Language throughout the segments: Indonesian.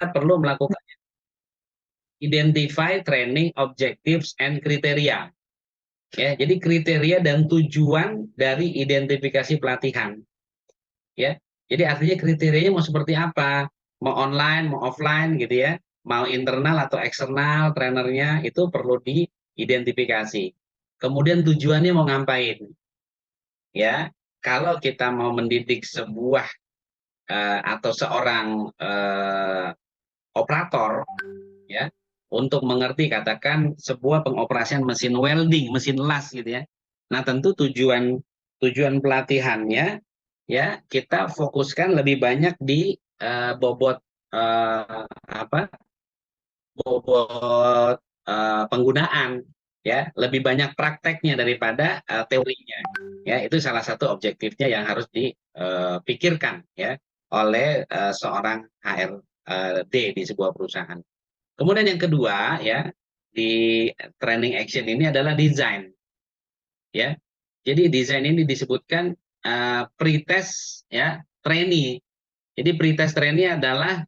kita perlu melakukan identify training objectives and criteria. Ya, jadi kriteria dan tujuan dari identifikasi pelatihan. Ya, jadi artinya kriterianya mau seperti apa? Mau online, mau offline gitu ya? Mau internal atau eksternal trainernya itu perlu diidentifikasi. Kemudian tujuannya mau ngapain? Ya, kalau kita mau mendidik sebuah atau seorang operator, ya, untuk mengerti katakan sebuah pengoperasian mesin welding, mesin las gitu ya. Nah, tentu tujuan tujuan pelatihannya ya kita fokuskan lebih banyak di bobot apa? Bobot penggunaan ya, lebih banyak prakteknya daripada teorinya. Ya, itu salah satu objektifnya yang harus dipikirkan ya oleh seorang HRD di sebuah perusahaan. Kemudian yang kedua ya di training action ini adalah desain ya. Jadi desain ini disebutkan pretest ya trainee. Jadi pretest trainee adalah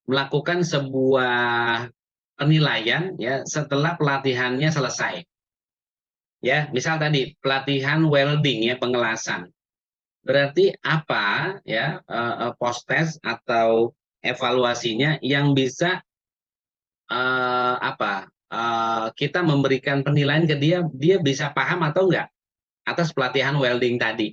melakukan sebuah penilaian ya setelah pelatihannya selesai. Ya, misal tadi pelatihan welding ya pengelasan. Berarti apa ya post test atau evaluasinya yang bisa kita memberikan penilaian ke dia, dia bisa paham atau enggak atas pelatihan welding tadi.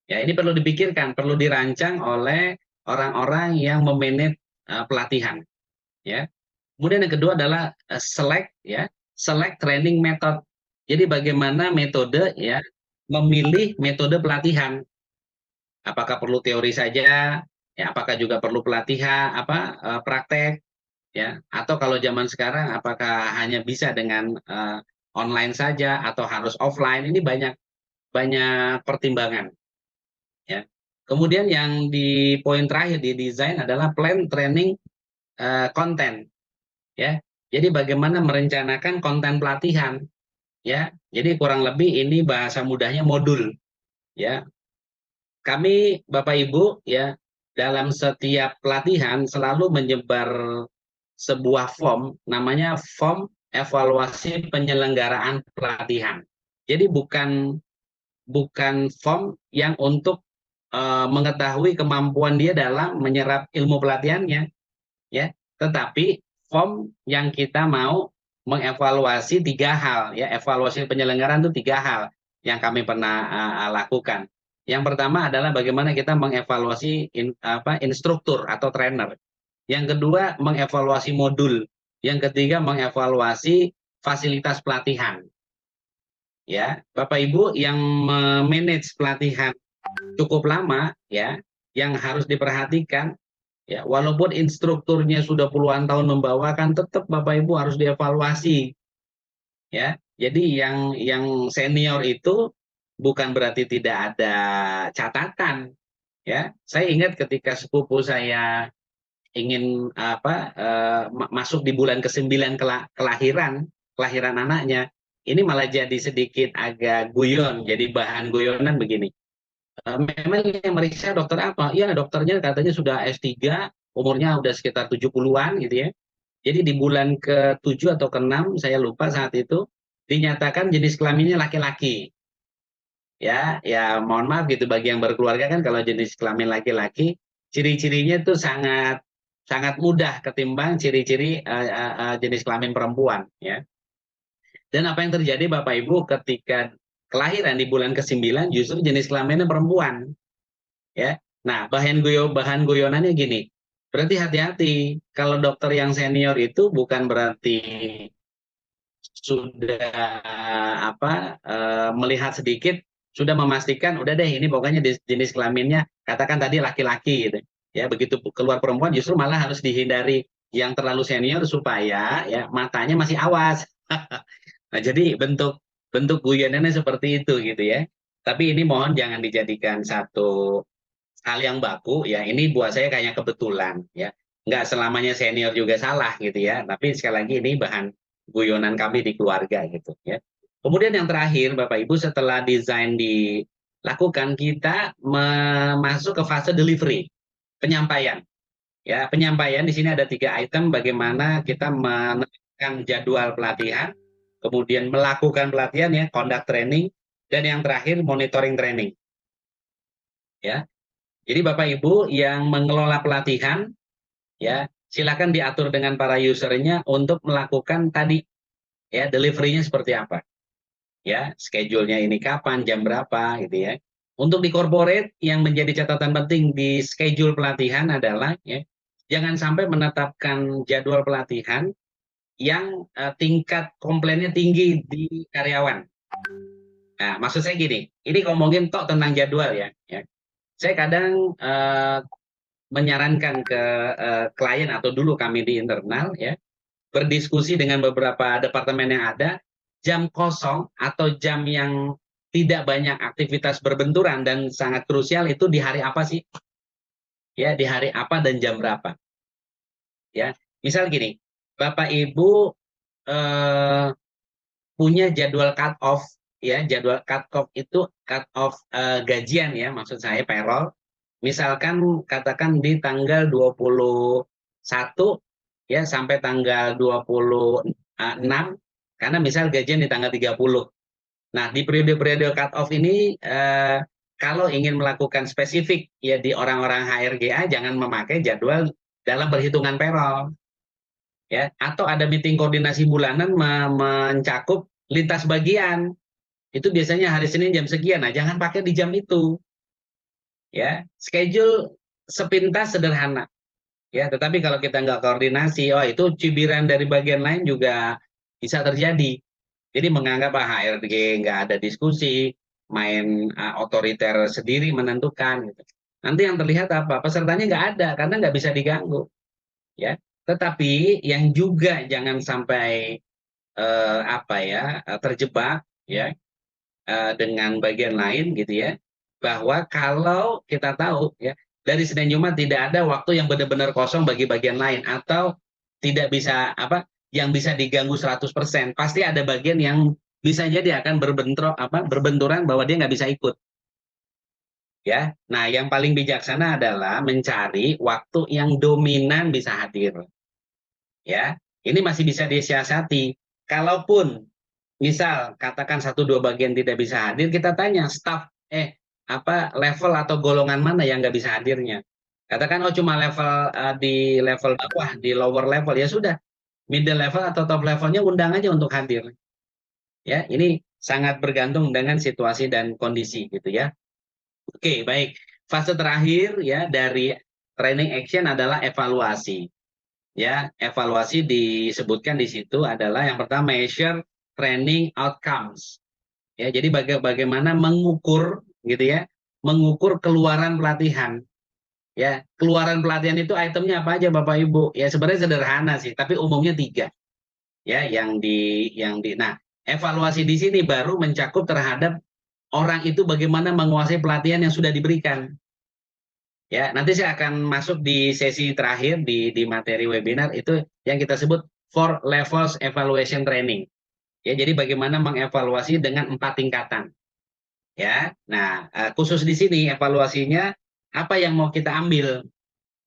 Ya, ini perlu dipikirkan, perlu dirancang oleh orang-orang yang memanage pelatihan. Ya. Kemudian yang kedua adalah select ya, select training method. Jadi bagaimana metode ya memilih metode pelatihan. Apakah perlu teori saja? Ya, apakah juga perlu pelatihan praktek? Ya, atau kalau zaman sekarang apakah hanya bisa dengan online saja atau harus offline, ini banyak banyak pertimbangan ya. Kemudian yang di poin terakhir di desain adalah plan training content ya. Jadi bagaimana merencanakan konten pelatihan ya. Jadi kurang lebih ini bahasa mudahnya modul ya. Kami Bapak Ibu ya dalam setiap pelatihan selalu menyebar sebuah form, namanya form evaluasi penyelenggaraan pelatihan. Jadi bukan bukan form yang untuk mengetahui kemampuan dia dalam menyerap ilmu pelatihannya, ya, tetapi form yang kita mau mengevaluasi tiga hal, ya, evaluasi penyelenggaraan itu tiga hal yang kami pernah lakukan. Yang pertama adalah bagaimana kita mengevaluasi instruktur atau trainer. Yang kedua, mengevaluasi modul. Yang ketiga, mengevaluasi fasilitas pelatihan. Ya, Bapak Ibu yang memanage pelatihan cukup lama, ya, yang harus diperhatikan, ya, walaupun instrukturnya sudah puluhan tahun membawakan, tetap Bapak Ibu harus dievaluasi, ya. Jadi yang senior itu bukan berarti tidak ada catatan, ya. Saya ingat ketika sepupu saya ingin masuk di bulan ke-9 kelahiran anaknya, ini malah jadi sedikit agak guyon, jadi bahan guyonan begini. Memang yang meriksa dokter apa? Ya dokternya katanya sudah S3, umurnya udah sekitar 70-an gitu ya. Jadi di bulan ke-7 atau ke-6 saya lupa saat itu dinyatakan jenis kelaminnya laki-laki. Ya, ya mohon maaf gitu bagi yang berkeluarga kan kalau jenis kelamin laki-laki, ciri-cirinya tuh sangat sangat mudah ketimbang ciri-ciri jenis kelamin perempuan ya. Dan apa yang terjadi Bapak Ibu ketika kelahiran di bulan ke-9 justru jenis kelaminnya perempuan ya. Nah, bahan guyonannya gini. Berarti hati-hati kalau dokter yang senior itu bukan berarti sudah melihat sedikit sudah memastikan udah deh ini pokoknya jenis kelaminnya katakan tadi laki-laki gitu ya, begitu keluar perempuan justru malah harus dihindari yang terlalu senior supaya ya matanya masih awas. Nah, jadi bentuk bentuk guyonannya seperti itu gitu ya, tapi ini mohon jangan dijadikan satu hal yang baku ya, ini buat saya kayaknya kebetulan ya, nggak selamanya senior juga salah gitu ya, tapi sekali lagi ini bahan guyonan kami di keluarga gitu ya. Kemudian yang terakhir Bapak Ibu setelah desain dilakukan kita masuk ke fase delivery, penyampaian Ya, penyampaian di sini ada 3 item bagaimana kita menentukan jadwal pelatihan, kemudian melakukan pelatihan ya, conduct training, dan yang terakhir monitoring training. Ya, jadi Bapak Ibu yang mengelola pelatihan, ya silakan diatur dengan para usernya untuk melakukan tadi, ya delivery-nya seperti apa, ya schedule-nya ini kapan, jam berapa, gitu ya. Untuk di corporate yang menjadi catatan penting di schedule pelatihan adalah ya, jangan sampai menetapkan jadwal pelatihan yang tingkat komplainnya tinggi di karyawan. Nah, maksud saya gini, ini ngomongin tok tentang jadwal ya. Ya. Saya kadang menyarankan ke klien atau dulu kami di internal ya, berdiskusi dengan beberapa departemen yang ada, jam kosong atau jam yang tidak banyak aktivitas berbenturan dan sangat krusial itu di hari apa sih? Ya, di hari apa dan jam berapa? Ya, misal gini, Bapak Ibu eh, punya jadwal cut off, ya jadwal cut off itu cut off gajian ya, maksud saya payroll. Misalkan katakan di tanggal 21 ya sampai tanggal 26, karena misal gajian di tanggal 30. Nah, di periode-periode cut off ini kalau ingin melakukan spesifik ya di orang-orang HRGA jangan memakai jadwal dalam perhitungan payroll ya, atau ada meeting koordinasi bulanan mencakup lintas bagian. Itu biasanya hari Senin jam sekian. Nah, jangan pakai di jam itu. Ya, schedule sepintas sederhana. Ya, tetapi kalau kita nggak koordinasi, oh itu cibiran dari bagian lain juga bisa terjadi. Jadi menganggap HRD nggak ada diskusi, main otoriter sendiri menentukan. Gitu. Nanti yang terlihat apa? Pesertanya nggak ada karena nggak bisa diganggu. Ya, tetapi yang juga jangan sampai apa ya terjebak ya dengan bagian lain gitu ya, bahwa kalau kita tahu ya dari Senin Jumat tidak ada waktu yang benar-benar kosong bagi bagian lain atau tidak bisa apa yang bisa diganggu 100%, pasti ada bagian yang bisa jadi akan berbenturan bahwa dia nggak bisa ikut ya. Nah, yang paling bijaksana adalah mencari waktu yang dominan bisa hadir ya. Ini masih bisa disiasati. Kalaupun misal katakan satu dua bagian tidak bisa hadir, kita tanya staf apa level atau golongan mana yang nggak bisa hadirnya. Katakan oh cuma level di level bawah, di lower level ya sudah, middle level atau top levelnya undang aja untuk hadir. Ya, ini sangat bergantung dengan situasi dan kondisi gitu ya. Oke, baik. Fase terakhir ya dari training action adalah evaluasi. Ya, evaluasi disebutkan di situ adalah yang pertama measure training outcomes. Ya, jadi bagaimana mengukur gitu ya, mengukur keluaran pelatihan. Ya, keluaran pelatihan itu itemnya apa aja Bapak Ibu? Ya sebenarnya sederhana sih, tapi umumnya 3. Ya, nah, evaluasi di sini baru mencakup terhadap orang itu bagaimana menguasai pelatihan yang sudah diberikan. Ya, nanti saya akan masuk di sesi terakhir di materi webinar itu yang kita sebut 4 levels evaluation training. Ya, jadi bagaimana mengevaluasi dengan 4 tingkatan. Ya, nah khusus di sini evaluasinya apa yang mau kita ambil?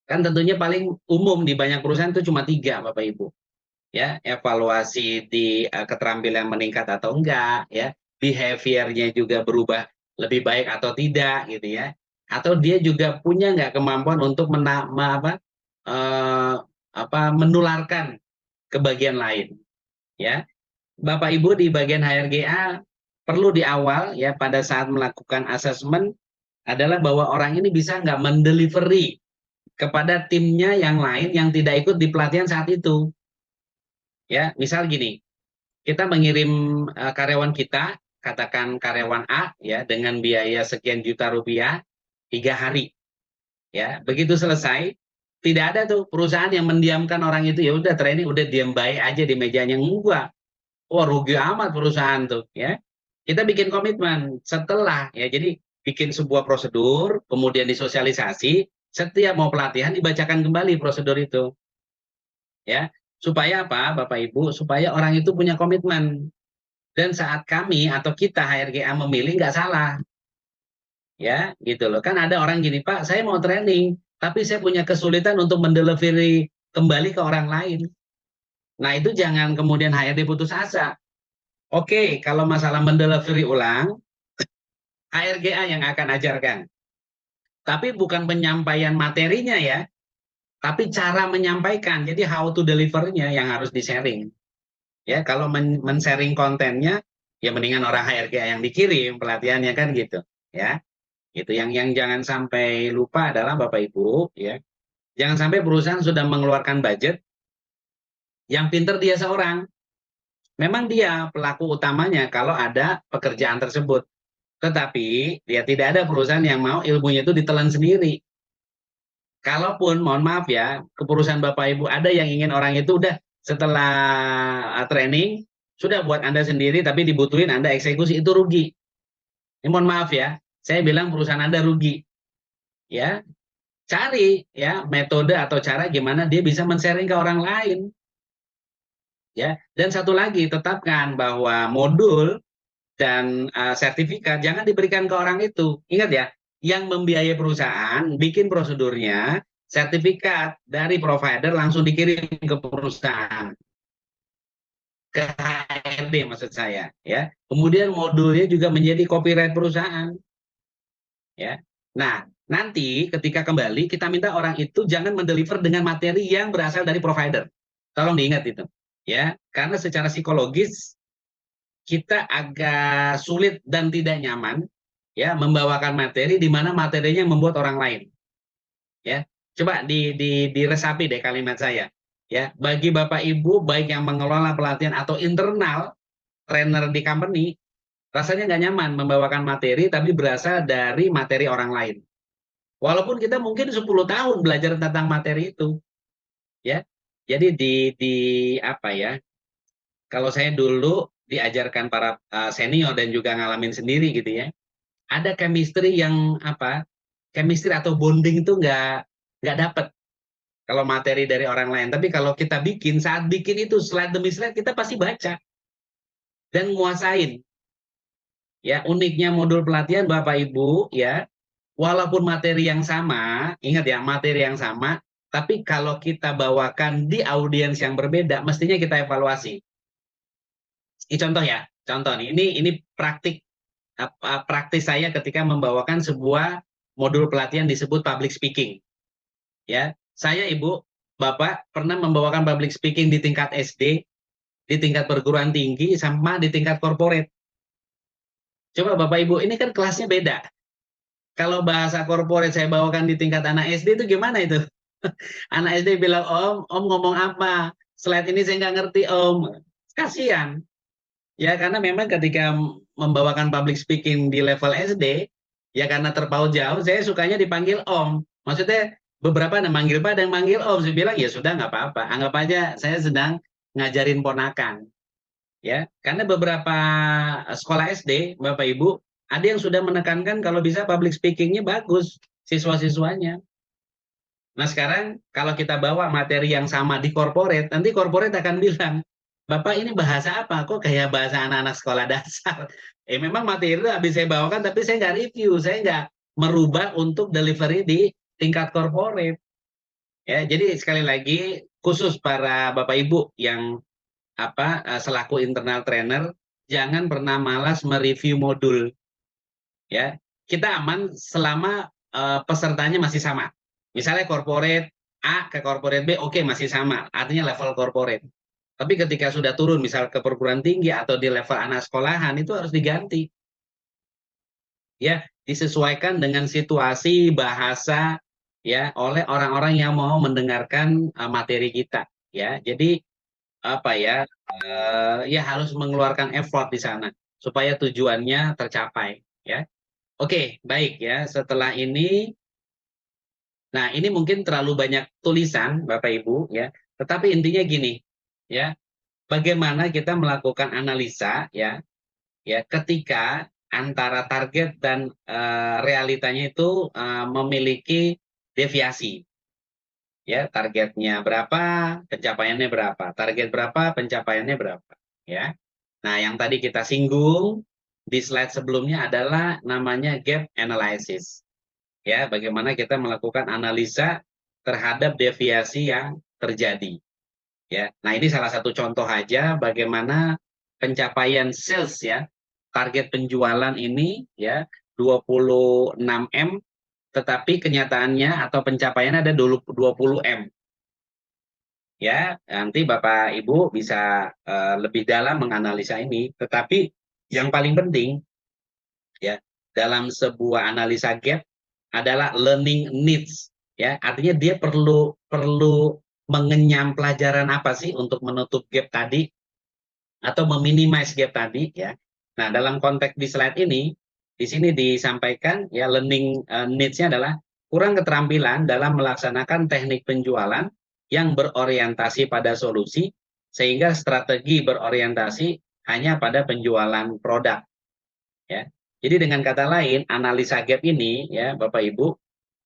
Kan tentunya paling umum di banyak perusahaan itu cuma 3, Bapak Ibu. Ya, evaluasi di keterampilan meningkat atau enggak, ya, behaviornya juga berubah lebih baik atau tidak, gitu ya. Atau dia juga punya nggak kemampuan untuk eh, menularkan ke bagian lain, ya. Bapak Ibu di bagian HRGA perlu di awal ya pada saat melakukan asesmen adalah bahwa orang ini bisa nggak mendelivery kepada timnya yang lain yang tidak ikut di pelatihan saat itu. Ya, misal gini, kita mengirim karyawan kita, katakan karyawan A ya dengan biaya sekian juta rupiah 3 hari. Ya, begitu selesai, tidak ada tuh perusahaan yang mendiamkan orang itu ya udah training udah diam baik aja di mejanya enggak. Wah, rugi amat perusahaan tuh ya. Kita bikin komitmen setelah ya jadi bikin sebuah prosedur, kemudian disosialisasi, setiap mau pelatihan dibacakan kembali prosedur itu ya. Supaya apa Bapak Ibu? Supaya orang itu punya komitmen. Dan saat kami atau kita HRGA memilih nggak salah. Ya, gitu loh. Kan ada orang gini, Pak, saya mau training, tapi saya punya kesulitan untuk mendelivery kembali ke orang lain. Nah, itu jangan kemudian HRD putus asa. Oke, kalau masalah mendelivery ulang, HRGA yang akan ajarkan. Tapi bukan penyampaian materinya ya, tapi cara menyampaikan. Jadi how to deliver-nya yang harus di-sharing. Ya, kalau men-sharing kontennya, ya mendingan orang HRGA yang dikirim pelatihannya kan gitu. Ya, itu yang jangan sampai lupa adalah Bapak Ibu, ya. Jangan sampai perusahaan sudah mengeluarkan budget, yang pinter dia seorang. Memang dia pelaku utamanya kalau ada pekerjaan tersebut. Tetapi ya tidak ada perusahaan yang mau ilmunya itu ditelan sendiri. Kalaupun, mohon maaf ya, ke perusahaan Bapak Ibu ada yang ingin orang itu udah setelah training, sudah buat Anda sendiri tapi dibutuhin Anda eksekusi, itu rugi. Ini mohon maaf ya, saya bilang perusahaan Anda rugi. Ya, cari ya metode atau cara gimana dia bisa men-sharing ke orang lain. Ya, dan satu lagi, tetapkan bahwa modul dan sertifikat jangan diberikan ke orang itu. Ingat ya, yang membiayai perusahaan, bikin prosedurnya, sertifikat dari provider langsung dikirim ke perusahaan, ke HRD maksud saya. Ya, kemudian modulnya juga menjadi copyright perusahaan. Ya, nah nanti ketika kembali kita minta orang itu jangan mendeliver dengan materi yang berasal dari provider. Tolong diingat itu. Ya, karena secara psikologis kita agak sulit dan tidak nyaman ya membawakan materi di mana materinya membuat orang lain. Ya, coba diresapi deh kalimat saya. Ya, bagi Bapak Ibu baik yang mengelola pelatihan atau internal trainer di company, rasanya nggak nyaman membawakan materi tapi berasal dari materi orang lain. Walaupun kita mungkin 10 tahun belajar tentang materi itu, ya. Jadi di apa ya? Kalau saya dulu diajarkan para senior dan juga ngalamin sendiri gitu ya, ada chemistry yang apa, chemistry atau bonding itu nggak dapet kalau materi dari orang lain. Tapi kalau kita bikin, saat bikin itu slide demi slide kita pasti baca dan nguasain. Ya, uniknya modul pelatihan Bapak Ibu ya, walaupun materi yang sama, ingat ya materi yang sama, tapi kalau kita bawakan di audiens yang berbeda, mestinya kita evaluasi. Ini contoh ya, contoh nih. Ini praktis saya ketika membawakan sebuah modul pelatihan disebut public speaking. Ya, saya Ibu, Bapak pernah membawakan public speaking di tingkat SD, di tingkat perguruan tinggi, sama di tingkat corporate. Coba Bapak Ibu, ini kan kelasnya beda. Kalau bahasa corporate saya bawakan di tingkat anak SD itu gimana itu? Anak SD bilang, Om ngomong apa? Slide ini saya nggak ngerti, Om. Kasihan. Ya, karena memang ketika membawakan public speaking di level SD, ya karena terpaut jauh, saya sukanya dipanggil Om. Maksudnya beberapa ada manggil Pak, ada yang manggil Om. Saya bilang, ya sudah nggak apa-apa. Anggap aja saya sedang ngajarin ponakan. Ya, karena beberapa sekolah SD, Bapak Ibu, ada yang sudah menekankan kalau bisa public speaking-nya bagus siswa-siswanya. Nah sekarang kalau kita bawa materi yang sama di corporate, nanti corporate akan bilang, Bapak ini bahasa apa? Kok kayak bahasa anak-anak sekolah dasar? Memang materi itu habis saya bawakan, tapi saya nggak review, saya nggak merubah untuk delivery di tingkat corporate. Ya, jadi sekali lagi khusus para Bapak Ibu yang selaku internal trainer, jangan pernah malas mereview modul. Ya, kita aman selama pesertanya masih sama. Misalnya corporate A ke corporate B, oke masih sama, artinya level corporate. Tapi ketika sudah turun, misal ke perguruan tinggi atau di level anak sekolahan, itu harus diganti. Ya, disesuaikan dengan situasi bahasa ya oleh orang-orang yang mau mendengarkan materi kita. Ya, jadi apa ya? Ya harus mengeluarkan effort di sana supaya tujuannya tercapai. Ya, oke, baik ya. Setelah ini, nah ini mungkin terlalu banyak tulisan, Bapak Ibu, ya. Tetapi intinya gini, ya, bagaimana kita melakukan analisa, ya, ketika antara target dan realitanya itu memiliki deviasi, ya. Targetnya berapa, pencapaiannya berapa, target berapa, pencapaiannya berapa, ya. Nah, yang tadi kita singgung di slide sebelumnya adalah namanya gap analysis. Ya, bagaimana kita melakukan analisa terhadap deviasi yang terjadi. Ya, nah ini salah satu contoh aja bagaimana pencapaian sales ya, target penjualan ini ya 26M, tetapi kenyataannya atau pencapaiannya ada 20M. Ya, nanti Bapak Ibu bisa lebih dalam menganalisa ini. Tetapi yang paling penting ya dalam sebuah analisa gap adalah learning needs. Ya, artinya dia perlu perlu mengenyam pelajaran apa sih untuk menutup gap tadi atau meminimize gap tadi ya. Nah, dalam konteks di slide ini, di sini disampaikan ya learning needs-nya adalah kurang keterampilan dalam melaksanakan teknik penjualan yang berorientasi pada solusi sehingga strategi berorientasi hanya pada penjualan produk ya. Jadi dengan kata lain, analisa gap ini ya Bapak Ibu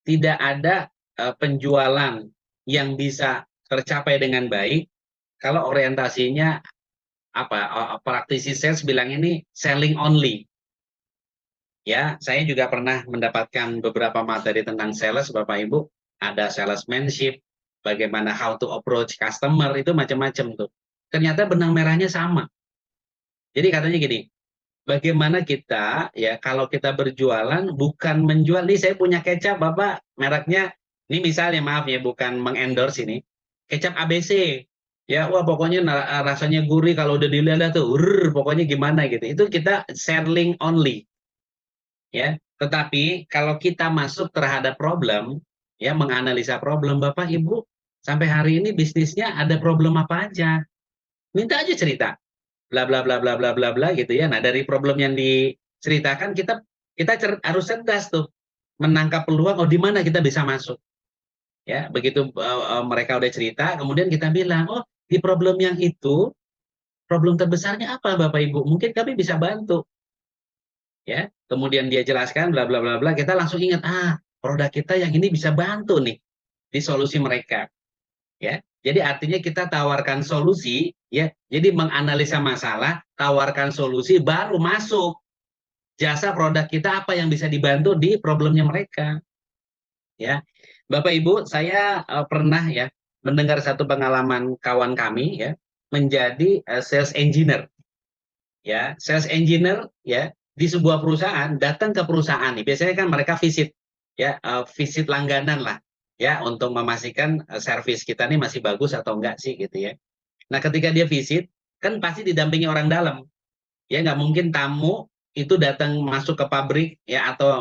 tidak ada penjualan yang bisa tercapai dengan baik kalau orientasinya apa praktisi sales bilang ini selling only. Ya, saya juga pernah mendapatkan beberapa materi tentang sales, Bapak Ibu. Ada salesmanship, bagaimana how to approach customer, itu macam-macam tuh. Ternyata benang merahnya sama. Jadi katanya gini, bagaimana kita ya kalau kita berjualan bukan menjual, nih saya punya kecap Bapak, mereknya, ini misalnya maaf ya, bukan mengendorse ini, kecap ABC. Ya, wah pokoknya rasanya gurih kalau udah dilihat tuh, pokoknya gimana gitu. Itu kita selling only. Ya. Tetapi kalau kita masuk terhadap problem, ya menganalisa problem, Bapak Ibu sampai hari ini bisnisnya ada problem apa aja, minta aja cerita, bla bla bla bla bla bla bla gitu ya. Nah dari problem yang diceritakan kita kita harus cerdas tuh menangkap peluang, oh di mana kita bisa masuk. Ya begitu mereka udah cerita, kemudian kita bilang, oh di problem yang itu problem terbesarnya apa Bapak Ibu? Mungkin kami bisa bantu. Ya kemudian dia jelaskan bla bla bla bla, kita langsung ingat, produk kita yang ini bisa bantu nih di solusi mereka ya. Jadi artinya kita tawarkan solusi ya, jadi menganalisa masalah, tawarkan solusi, baru masuk jasa produk kita apa yang bisa dibantu di problemnya mereka ya. Bapak Ibu, saya pernah ya mendengar satu pengalaman kawan kami ya, menjadi sales engineer ya. Sales engineer ya di sebuah perusahaan, datang ke perusahaan nih, biasanya kan mereka visit ya, visit langganan lah ya untuk memastikan servis kita nih masih bagus atau enggak sih gitu ya. Nah ketika dia visit kan pasti didampingi orang dalam ya, nggak mungkin tamu itu datang masuk ke pabrik ya atau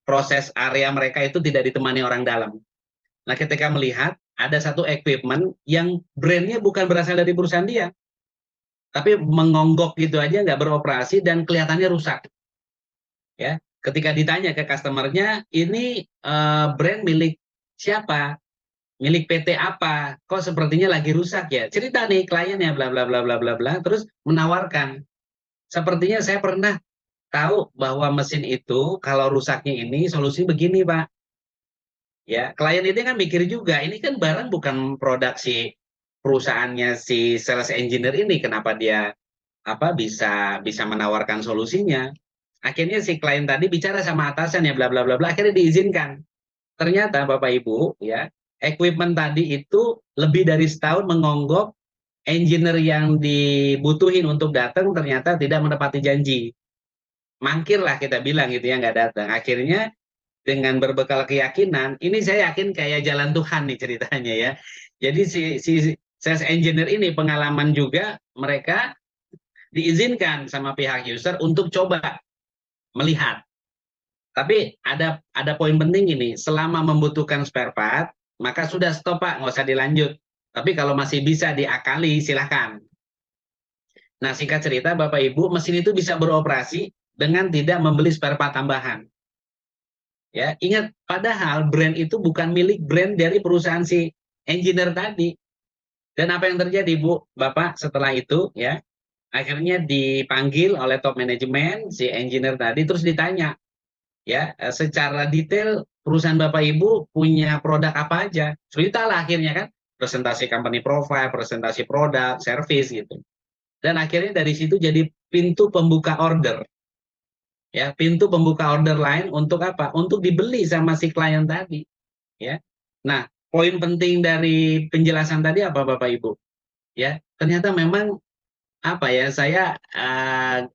proses area mereka itu tidak ditemani orang dalam. Nah ketika melihat ada satu equipment yang brandnya bukan berasal dari perusahaan dia, tapi mengonggok gitu aja, nggak beroperasi dan kelihatannya rusak ya. Ketika ditanya ke customernya, ini brand milik siapa, milik PT apa, kok sepertinya lagi rusak ya, cerita nih kliennya bla bla bla bla bla bla, terus menawarkan, sepertinya saya pernah tahu bahwa mesin itu kalau rusaknya ini solusi begini Pak. Ya klien itu kan mikir juga, ini kan barang bukan produk si perusahaannya si sales engineer ini, kenapa dia apa bisa bisa menawarkan solusinya. Akhirnya si klien tadi bicara sama atasan ya bla bla bla bla, akhirnya diizinkan. Ternyata Bapak Ibu ya, equipment tadi itu lebih dari setahun mengonggok, engineer yang dibutuhin untuk datang ternyata tidak menepati janji. Mangkir lah kita bilang gitu ya, nggak datang. Akhirnya dengan berbekal keyakinan, ini saya yakin kayak jalan Tuhan nih ceritanya ya. Jadi si sales engineer ini pengalaman juga, mereka diizinkan sama pihak user untuk coba melihat. Tapi ada poin penting ini, selama membutuhkan spare part, maka sudah stop Pak, nggak usah dilanjut. Tapi kalau masih bisa diakali, silahkan. Nah singkat cerita Bapak Ibu, mesin itu bisa beroperasi dengan tidak membeli spare part tambahan. Ya, ingat padahal brand itu bukan milik brand dari perusahaan si engineer tadi. Dan apa yang terjadi Bu, Bapak setelah itu ya, akhirnya dipanggil oleh top manajemen si engineer tadi, terus ditanya ya secara detail perusahaan Bapak Ibu punya produk apa aja. Ceritalah akhirnya kan, presentasi company profile, presentasi produk, service gitu. Dan akhirnya dari situ jadi pintu pembuka order. ya, pintu pembuka order lain untuk apa? Untuk dibeli sama si klien tadi, ya. Nah, poin penting dari penjelasan tadi apa Bapak Ibu? Ya, ternyata memang apa ya, saya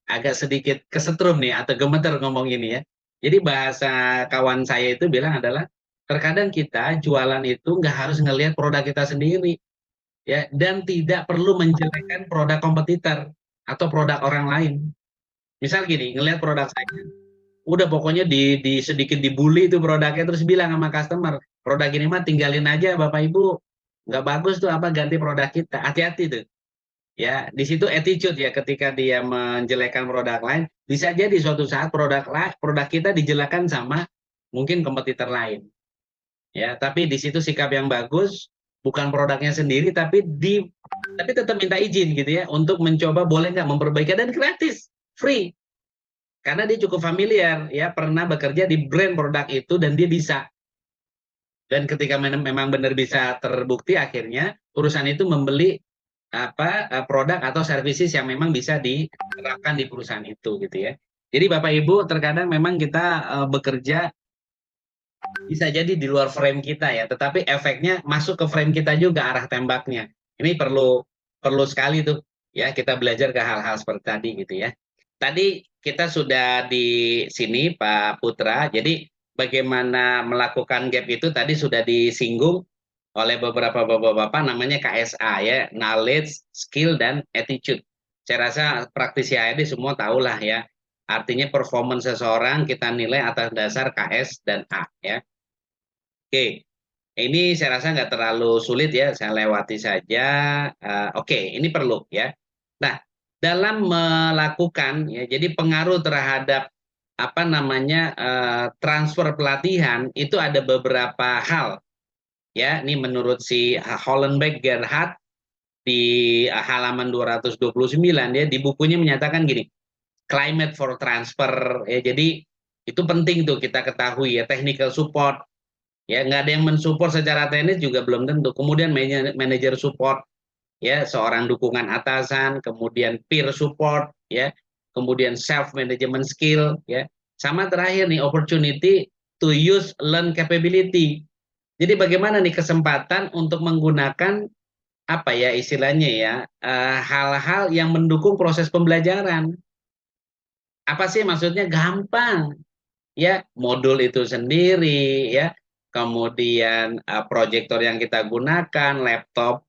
agak sedikit kesetrum nih atau gemeter ngomong ini ya. Jadi bahasa kawan saya itu bilang adalah terkadang kita jualan itu nggak harus ngelihat produk kita sendiri, ya, dan tidak perlu menjelekkan produk kompetitor atau produk orang lain. Misal gini, ngelihat produk saya, udah pokoknya di sedikit dibully itu produknya, terus bilang sama customer, produk ini mah tinggalin aja Bapak Ibu, nggak bagus tuh, apa, ganti produk kita. Hati-hati tuh. Ya, di situ attitude ya, ketika dia menjelekkan produk lain, bisa jadi suatu saat produk kita dijelekkan sama mungkin kompetitor lain. Ya, tapi di situ sikap yang bagus, bukan produknya sendiri, tapi tetap minta izin gitu ya untuk mencoba, boleh nggak memperbaiki, dan gratis, free. Karena dia cukup familiar ya, pernah bekerja di brand produk itu dan dia bisa. Dan ketika memang benar bisa terbukti, akhirnya perusahaan itu membeli produk atau services yang memang bisa diterapkan di perusahaan itu gitu ya. Jadi Bapak Ibu, terkadang memang kita bekerja bisa jadi di luar frame kita ya, tetapi efeknya masuk ke frame kita juga arah tembaknya. Ini perlu perlu sekali tuh ya, kita belajar ke hal-hal seperti tadi gitu ya. Tadi kita sudah di sini Pak Putra, jadi bagaimana melakukan gap itu tadi sudah disinggung oleh beberapa bapak-bapak, namanya KSA ya, knowledge, skill, dan attitude. Saya rasa praktisi HRD semua tahulah ya, artinya performance seseorang kita nilai atas dasar KS dan A ya. Oke, ini saya rasa nggak terlalu sulit ya, saya lewati saja. Oke, ini perlu ya. Nah, dalam melakukan ya, jadi pengaruh terhadap apa namanya transfer pelatihan itu ada beberapa hal ya. Ini menurut si Hollenbeck Gerhard di halaman 229 ya, di bukunya menyatakan gini, climate for transfer ya. Jadi itu penting tuh kita ketahui ya, technical support. Ya, nggak ada yang mensupport secara teknis juga belum tentu. Kemudian manajer support, ya, seorang dukungan atasan, kemudian peer support, ya, kemudian self management skill, ya. Sama terakhir nih, opportunity to use learn capability. Jadi bagaimana nih kesempatan untuk menggunakan apa ya istilahnya ya, hal-hal yang mendukung proses pembelajaran. Apa sih maksudnya? Gampang ya, modul itu sendiri ya, kemudian proyektor yang kita gunakan, laptop,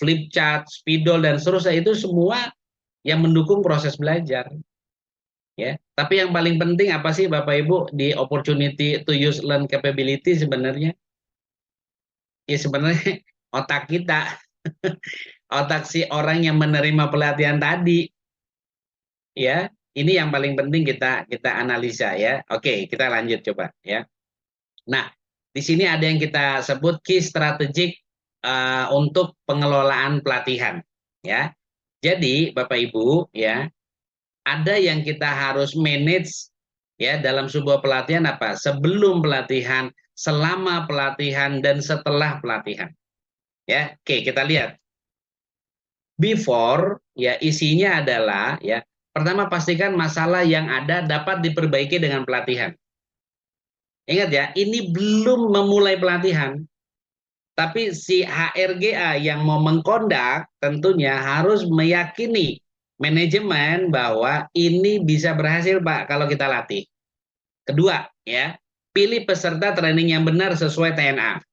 flip chart, spidol, dan seterusnya, itu semua yang mendukung proses belajar ya. Tapi yang paling penting apa sih Bapak Ibu di opportunity to use learn capability sebenarnya? Ya sebenarnya otak kita, otak si orang yang menerima pelatihan tadi ya. Ini yang paling penting kita kita analisa ya. Oke, kita lanjut coba ya. Nah, di sini ada yang kita sebut key strategic untuk pengelolaan pelatihan, ya. Jadi, Bapak Ibu, ya, ada yang kita harus manage ya dalam sebuah pelatihan apa? Sebelum pelatihan, selama pelatihan, dan setelah pelatihan. Ya, oke, kita lihat. Before, ya, isinya adalah ya, pertama pastikan masalah yang ada dapat diperbaiki dengan pelatihan. Ingat ya, ini belum memulai pelatihan. Tapi si HRGA yang mau mengkondak tentunya harus meyakini manajemen bahwa ini bisa berhasil Pak kalau kita latih. Kedua, ya, pilih peserta training yang benar sesuai TNA.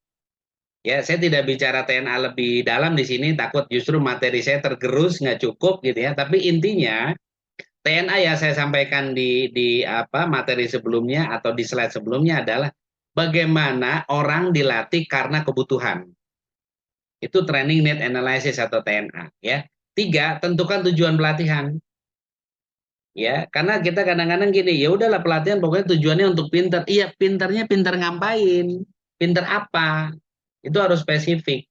Ya, saya tidak bicara TNA lebih dalam di sini, takut justru materi saya tergerus, nggak cukup gitu ya. Tapi intinya TNA ya saya sampaikan di apa materi sebelumnya atau di slide sebelumnya adalah bagaimana orang dilatih karena kebutuhan. Itu training need analysis atau TNA ya. Tiga, tentukan tujuan pelatihan. Ya, karena kita kadang-kadang gini, ya udahlah pelatihan pokoknya tujuannya untuk pinter. Iya, pinternya pinter ngapain? Pinter apa? Itu harus spesifik.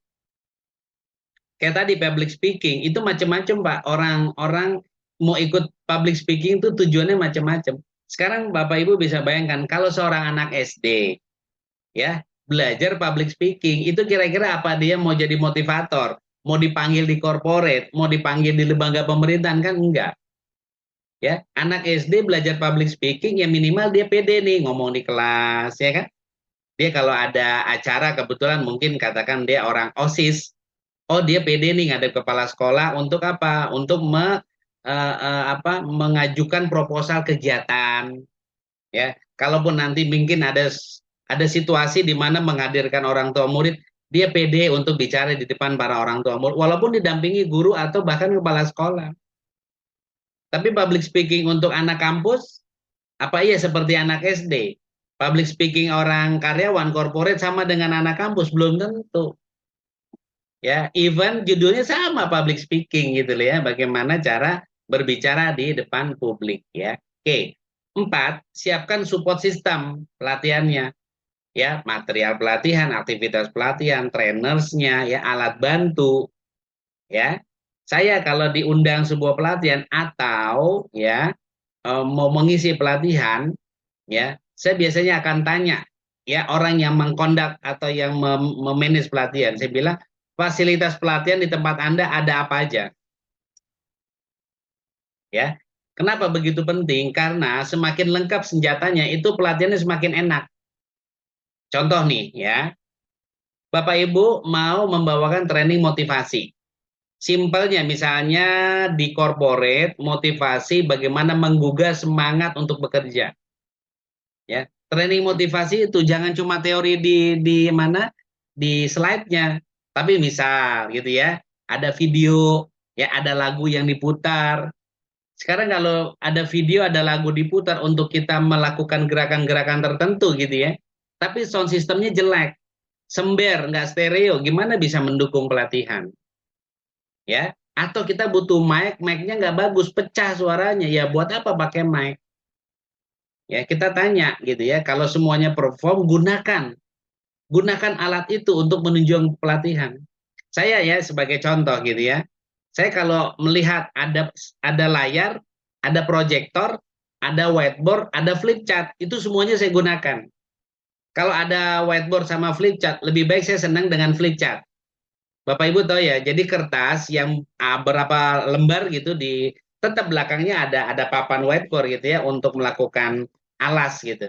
Kayak tadi public speaking, itu macam-macam Pak. Orang-orang mau ikut public speaking itu tujuannya macam-macam. Sekarang Bapak Ibu bisa bayangkan kalau seorang anak SD ya belajar public speaking, itu kira-kira apa dia mau jadi motivator, mau dipanggil di corporate, mau dipanggil di lembaga pemerintahan, kan enggak. Ya, anak SD belajar public speaking ya minimal dia pede nih ngomong di kelas, ya kan? Dia kalau ada acara kebetulan mungkin katakan dia orang OSIS, oh dia pede nih ngadep kepala sekolah untuk apa? Untuk mengajukan proposal kegiatan, ya. Kalaupun nanti mungkin ada situasi di mana menghadirkan orang tua murid, dia pede untuk bicara di depan para orang tua murid, walaupun didampingi guru atau bahkan kepala sekolah. Tapi public speaking untuk anak kampus, apa iya seperti anak SD? Public speaking orang karyawan corporate sama dengan anak kampus? Belum tentu. Ya, even judulnya sama public speaking gitu loh ya. Bagaimana cara berbicara di depan publik ya. Oke. 4, siapkan support system pelatihannya. Ya, material pelatihan, aktivitas pelatihan, trainersnya, ya, alat bantu, ya. Saya kalau diundang sebuah pelatihan atau ya mau mengisi pelatihan, ya, saya biasanya akan tanya, ya, orang yang mengkondak atau yang memanage pelatihan. Saya bilang, fasilitas pelatihan di tempat Anda ada apa aja, ya. Kenapa begitu penting? Karena semakin lengkap senjatanya, itu pelatihannya semakin enak. Contoh nih, ya, Bapak Ibu mau membawakan training motivasi. Simpelnya misalnya di corporate, motivasi bagaimana menggugah semangat untuk bekerja. Ya, training motivasi itu jangan cuma teori di mana di slide-nya, tapi misal gitu ya, ada video, ya ada lagu yang diputar. Sekarang kalau ada video, ada lagu diputar untuk kita melakukan gerakan-gerakan tertentu gitu ya, tapi sound systemnya jelek, sember, nggak stereo, gimana bisa mendukung pelatihan? Ya, atau kita butuh mic, mic-nya nggak bagus, pecah suaranya, ya buat apa pakai mic? Ya, kita tanya gitu ya, kalau semuanya perform, gunakan alat itu untuk menunjang pelatihan. Saya ya sebagai contoh gitu ya, saya kalau melihat ada layar, ada proyektor, ada whiteboard, ada flip chart, itu semuanya saya gunakan. Kalau ada whiteboard sama flip chart, lebih baik saya senang dengan flip chart. Bapak Ibu tahu ya, jadi kertas yang berapa lembar gitu di tetap belakangnya ada papan whiteboard gitu ya untuk melakukan alas gitu.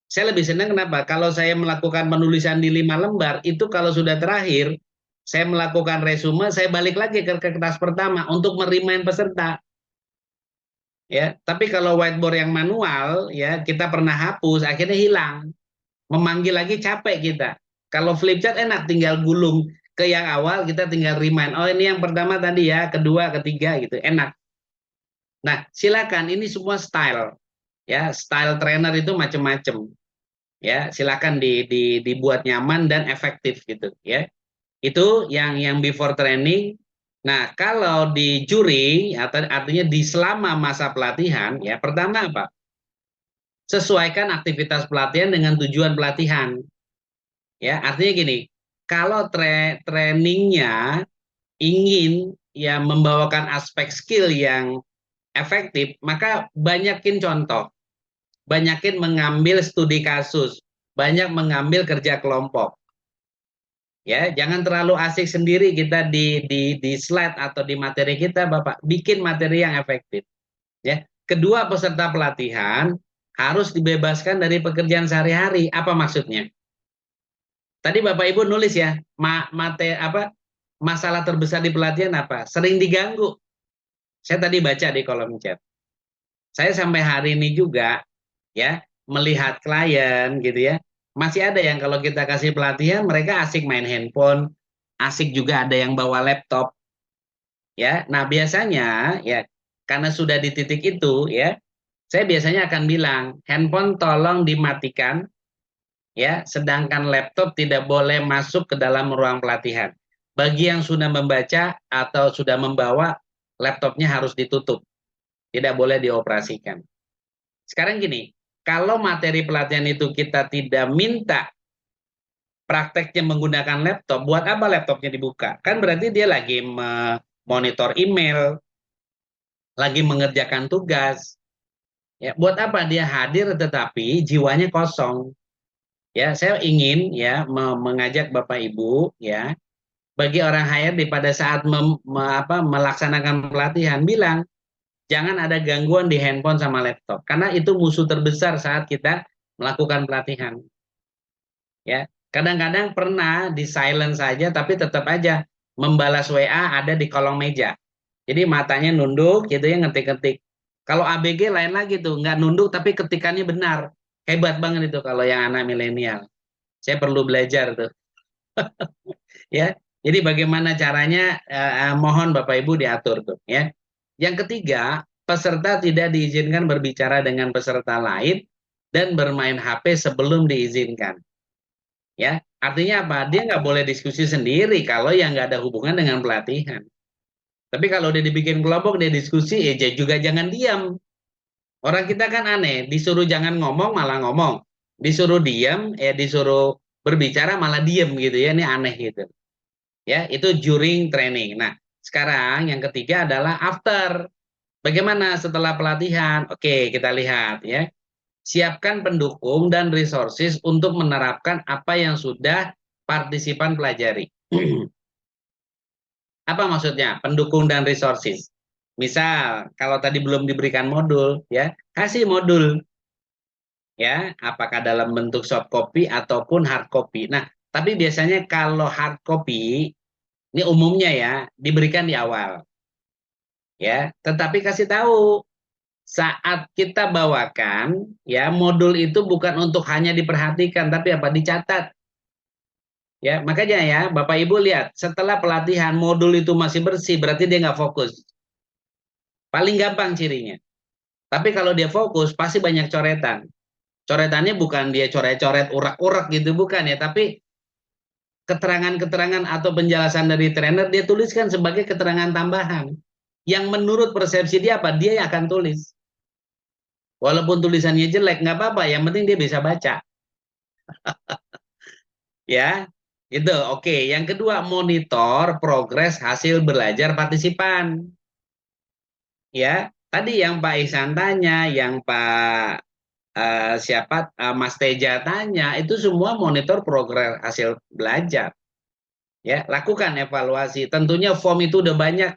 Saya lebih senang kenapa? Kalau saya melakukan penulisan di 5 lembar, itu kalau sudah terakhir, saya melakukan resume, saya balik lagi ke kertas pertama untuk merimain peserta. Ya, tapi kalau whiteboard yang manual, ya kita pernah hapus, akhirnya hilang. Memanggil lagi capek kita. Kalau flip chart enak, tinggal gulung ke yang awal, kita tinggal remind. Oh ini yang pertama tadi ya, kedua, ketiga gitu, enak. Nah, silakan ini semua style. Ya, style trainer itu macam-macam. Ya, silakan dibuat nyaman dan efektif gitu ya. Itu yang before training. Nah, kalau di juri atau artinya di selama masa pelatihan ya, pertama apa? Sesuaikan aktivitas pelatihan dengan tujuan pelatihan. Ya, artinya gini, kalau trainingnya ingin ya membawakan aspek skill yang efektif, maka banyakin contoh, banyakin mengambil studi kasus, banyak mengambil kerja kelompok. Ya, jangan terlalu asik sendiri kita di slide atau di materi kita, Bapak. Bikin materi yang efektif. Ya. Kedua, peserta pelatihan harus dibebaskan dari pekerjaan sehari-hari. Apa maksudnya? Tadi Bapak Ibu nulis ya, masalah terbesar di pelatihan apa? Sering diganggu. Saya tadi baca di kolom chat. Saya sampai hari ini juga ya melihat klien gitu ya. Masih ada yang kalau kita kasih pelatihan mereka asik main handphone, asik juga ada yang bawa laptop ya. Nah, biasanya ya karena sudah di titik itu ya, saya biasanya akan bilang, handphone tolong dimatikan ya, sedangkan laptop tidak boleh masuk ke dalam ruang pelatihan. Bagi yang sudah membaca atau sudah membawa, laptopnya harus ditutup, tidak boleh dioperasikan. Sekarang gini, kalau materi pelatihan itu kita tidak minta prakteknya menggunakan laptop, buat apa laptopnya dibuka? Kan berarti dia lagi monitor email, lagi mengerjakan tugas. Ya, buat apa dia hadir tetapi jiwanya kosong? Ya, saya ingin ya mengajak Bapak Ibu ya, bagi orang HRD pada saat melaksanakan pelatihan bilang, Jangan ada gangguan di handphone sama laptop, karena itu musuh terbesar saat kita melakukan pelatihan. Ya, kadang-kadang pernah di silent saja, tapi tetap aja membalas WA ada di kolong meja. Jadi matanya nunduk gitu ya, ngetik-ngetik. Kalau ABG lain lagi tuh, nggak nunduk tapi ketikannya benar. Hebat banget itu kalau yang anak milenial. Saya perlu belajar tuh, ya. Jadi bagaimana caranya, mohon Bapak Ibu diatur tuh, ya. Yang ketiga, peserta tidak diizinkan berbicara dengan peserta lain dan bermain HP sebelum diizinkan. Ya, artinya apa? Dia nggak boleh diskusi sendiri kalau yang nggak ada hubungan dengan pelatihan. Tapi kalau dia dibikin kelompok, dia diskusi, ya juga jangan diam. Orang kita kan aneh, disuruh jangan ngomong malah ngomong, disuruh diam, disuruh berbicara malah diam gitu ya, ini aneh gitu. Ya, itu during training. Nah, sekarang yang ketiga adalah after. Bagaimana setelah pelatihan? Oke, kita lihat ya. Siapkan pendukung dan resources untuk menerapkan apa yang sudah partisipan pelajari. Apa maksudnya? Pendukung dan resources. Misal, kalau tadi belum diberikan modul, ya, kasih modul, ya, apakah dalam bentuk soft copy ataupun hard copy. Nah, tapi biasanya kalau hard copy, ini umumnya ya, diberikan di awal, ya. Tetapi kasih tahu, saat kita bawakan, ya, modul itu bukan untuk hanya diperhatikan, tapi apa? Dicatat. Ya, makanya ya, Bapak Ibu lihat, setelah pelatihan modul itu masih bersih, berarti dia nggak fokus. Paling gampang cirinya. Tapi kalau dia fokus, pasti banyak coretan. Coretannya bukan dia coret-coret urak-urak gitu, bukan ya. Tapi keterangan-keterangan atau penjelasan dari trainer, dia tuliskan sebagai keterangan tambahan. Yang menurut persepsi dia apa? Dia yang akan tulis. Walaupun tulisannya jelek, nggak apa-apa. Yang penting dia bisa baca. Ya, itu oke. Yang kedua, monitor progres hasil belajar partisipan. Ya, tadi yang Pak Ihsan tanya, yang Pak Mas Teja tanya, itu semua monitor progres hasil belajar. Ya, lakukan evaluasi. Tentunya form itu udah banyak.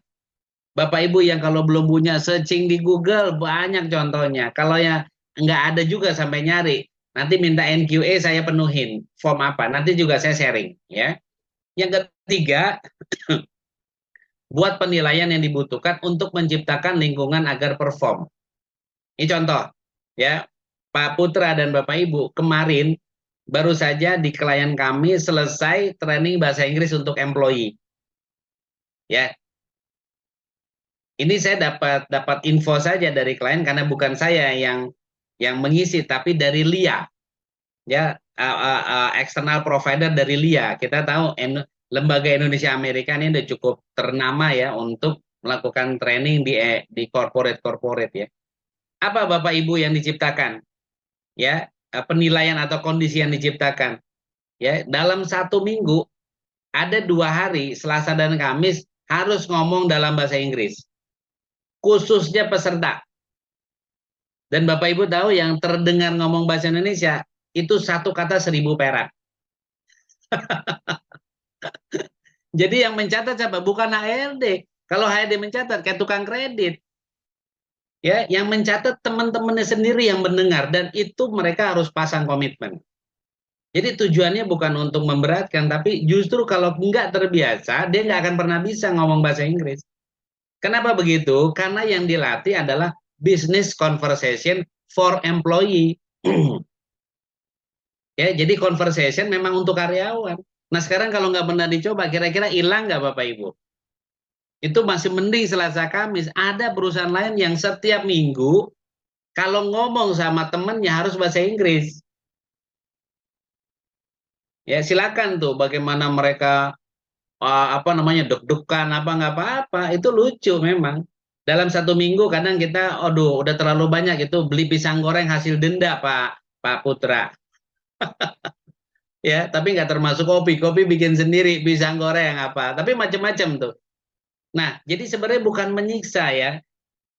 Bapak Ibu yang kalau belum punya, searching di Google banyak contohnya. Kalau ya nggak ada juga sampai nyari, nanti minta NQA saya penuhin. Form apa? Nanti juga saya sharing. Ya. Yang ketiga, buat penilaian yang dibutuhkan untuk menciptakan lingkungan agar perform. Ini contoh, ya, Pak Putra dan Bapak Ibu, kemarin baru saja di klien kami selesai training bahasa Inggris untuk employee. Ya, ini saya dapat info saja dari klien karena bukan saya yang mengisi, tapi dari LIA, ya, external provider dari LIA. Kita tahu lembaga Indonesia Amerika ini udah cukup ternama ya untuk melakukan training di corporate ya. Apa Bapak Ibu yang diciptakan? Ya, penilaian atau kondisi yang diciptakan. Ya, dalam 1 minggu ada 2 hari, Selasa dan Kamis, harus ngomong dalam bahasa Inggris, khususnya peserta. Dan Bapak Ibu tahu yang terdengar ngomong bahasa Indonesia itu satu kata 1.000 perak. Jadi yang mencatat siapa? Bukan HRD. Kalau HRD mencatat kayak tukang kredit. Ya, yang mencatat teman-temannya sendiri yang mendengar, dan itu mereka harus pasang komitmen. Jadi tujuannya bukan untuk memberatkan, tapi justru kalau nggak terbiasa, dia nggak akan pernah bisa ngomong bahasa Inggris. Kenapa begitu? Karena yang dilatih adalah business conversation for employee. Ya, jadi conversation memang untuk karyawan. Nah, sekarang kalau nggak pernah dicoba, kira-kira hilang nggak Bapak Ibu? Itu masih mending Selasa Kamis. Ada perusahaan lain yang setiap minggu kalau ngomong sama temennya harus bahasa Inggris. Ya, silakan tuh bagaimana mereka, apa namanya, deg-degan apa nggak apa-apa, itu lucu memang. Dalam 1 minggu kadang kita, aduh, udah terlalu banyak itu beli pisang goreng hasil denda Pak Putra. Ya, tapi nggak termasuk kopi bikin sendiri, pisang goreng apa, tapi macam-macam tuh. Nah, jadi sebenarnya bukan menyiksa ya,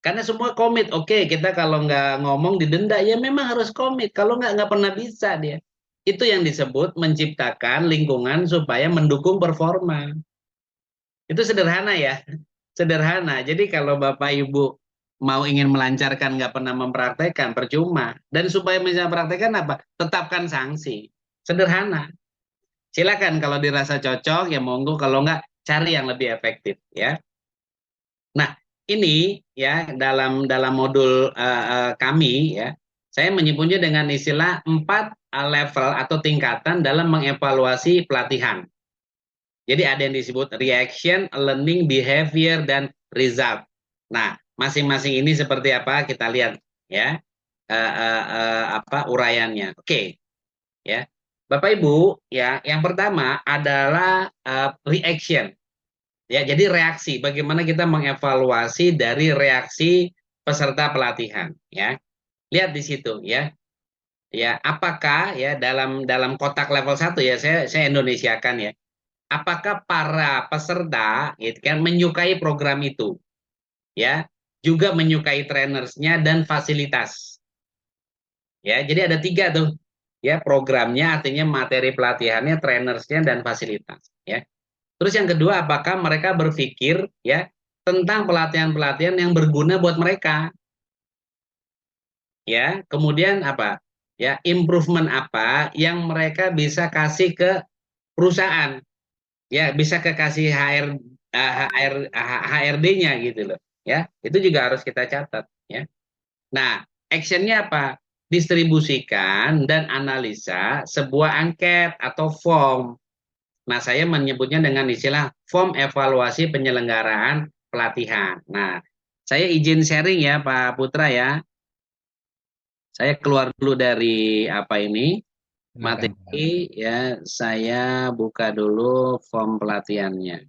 karena semua komit. Oke, kita kalau nggak ngomong didenda, ya memang harus komit. Kalau nggak pernah bisa dia. Itu yang disebut menciptakan lingkungan supaya mendukung performa. Itu sederhana ya, sederhana. Jadi kalau Bapak Ibu mau ingin melancarkan nggak pernah mempraktekkan, percuma. Dan supaya bisa mempraktekkan apa? Tetapkan sanksi. Sederhana. Silakan kalau dirasa cocok ya monggo, kalau nggak cari yang lebih efektif ya. Nah, ini ya dalam modul kami ya, saya menyebutnya dengan istilah 4 level atau tingkatan dalam mengevaluasi pelatihan. Jadi ada yang disebut reaction, learning, behavior, dan result. Nah, masing-masing ini seperti apa kita lihat ya, apa uraiannya. Oke, ya. Bapak Ibu, ya, yang pertama adalah reaction. Ya, jadi reaksi, bagaimana kita mengevaluasi dari reaksi peserta pelatihan, ya. Lihat di situ, ya. Ya, apakah ya dalam kotak level 1 ya, saya Indonesiakan ya. Apakah para peserta gitu kan menyukai program itu, ya. Juga menyukai trainersnya dan fasilitas. Ya, jadi ada 3 tuh. Ya, programnya artinya materi pelatihannya, trainersnya dan fasilitas, ya. Terus yang kedua, apakah mereka berpikir ya tentang pelatihan-pelatihan yang berguna buat mereka? Ya, kemudian apa? Ya, improvement apa yang mereka bisa kasih ke perusahaan? Ya, bisa ke kasih HRD-nya gitu loh. Ya, itu juga harus kita catat ya. Nah, actionnya apa? Distribusikan dan analisa sebuah angket atau form. Nah, saya menyebutnya dengan istilah form evaluasi penyelenggaraan pelatihan. Nah, saya izin sharing ya Pak Putra ya. Saya keluar dulu dari apa ini Silakan, Pak. materi ya. Saya buka dulu form pelatihannya.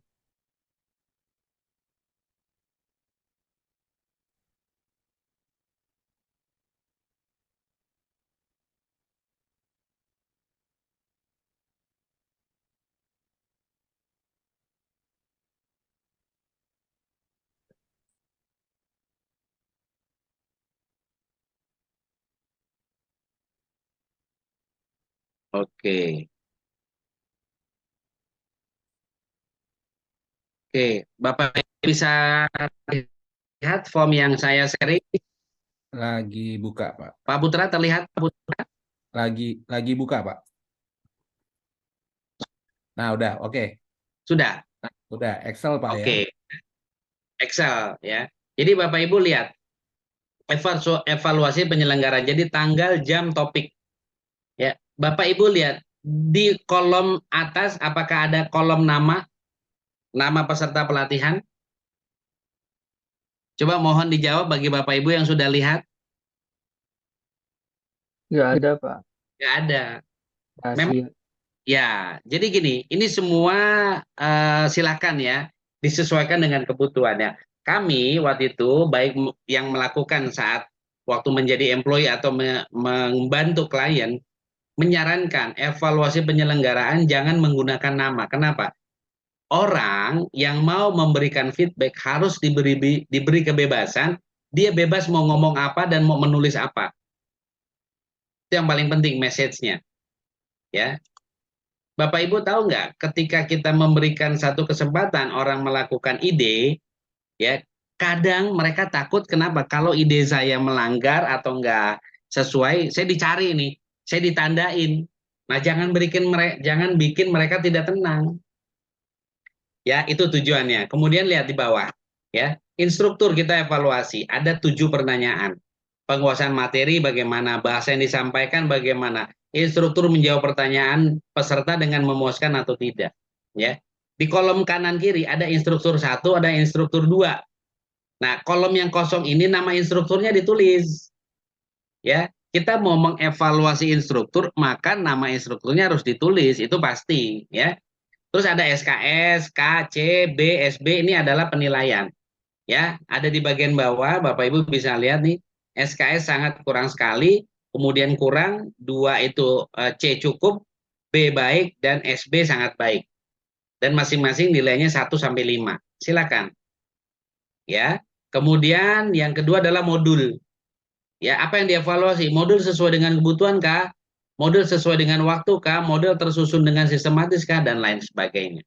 Oke. Oke, Bapak bisa lihat form yang saya sharing. Lagi buka, Pak. Pak Putra terlihat Pak Putra? Lagi buka, Pak. Nah, udah, oke. Sudah. Udah, Excel, Pak ya. Oke, Excel ya. Jadi Bapak Ibu lihat evaluasi penyelenggara. Jadi tanggal, jam, topik. Ya, Bapak Ibu lihat di kolom atas apakah ada kolom nama peserta pelatihan? Coba mohon dijawab bagi Bapak Ibu yang sudah lihat. Nggak ada, Pak. Nggak ada. Memang Rahasia. ya. Jadi gini, ini semua silakan ya disesuaikan dengan kebutuhannya. Kami waktu itu baik yang melakukan saat waktu menjadi employee atau membantu klien menyarankan evaluasi penyelenggaraan jangan menggunakan nama. Kenapa? Orang yang mau memberikan feedback harus diberi kebebasan, dia bebas mau ngomong apa dan mau menulis apa. Itu yang paling penting message-nya. Ya, Bapak Ibu tahu nggak, ketika kita memberikan satu kesempatan orang melakukan ide, ya kadang mereka takut kenapa? Kalau ide saya melanggar atau nggak sesuai, saya dicari nih, saya ditandain. Nah, jangan bikin mereka tidak tenang. Ya, itu tujuannya. Kemudian lihat di bawah, ya. Instruktur kita evaluasi, ada 7 pertanyaan. Penguasaan materi bagaimana, bahasa yang disampaikan bagaimana, instruktur menjawab pertanyaan peserta dengan memuaskan atau tidak. Ya. Di kolom kanan kiri ada instruktur 1, ada instruktur 2. Nah, kolom yang kosong ini nama instrukturnya ditulis. Ya, kita mau mengevaluasi instruktur, maka nama instrukturnya harus ditulis, itu pasti, ya. Terus ada SKS, K, C, B, SB, ini adalah penilaian. Ya, ada di bagian bawah, Bapak Ibu bisa lihat nih, SKS sangat kurang sekali, kemudian kurang, 2 itu C cukup, B baik, dan SB sangat baik. Dan masing-masing nilainya 1 sampai 5. Silakan. Ya. Kemudian yang kedua adalah modul. Ya, apa yang dievaluasi? Modul sesuai dengan kebutuhan kah? Modul sesuai dengan waktu kah? Modul tersusun dengan sistematis kah? Dan lain sebagainya.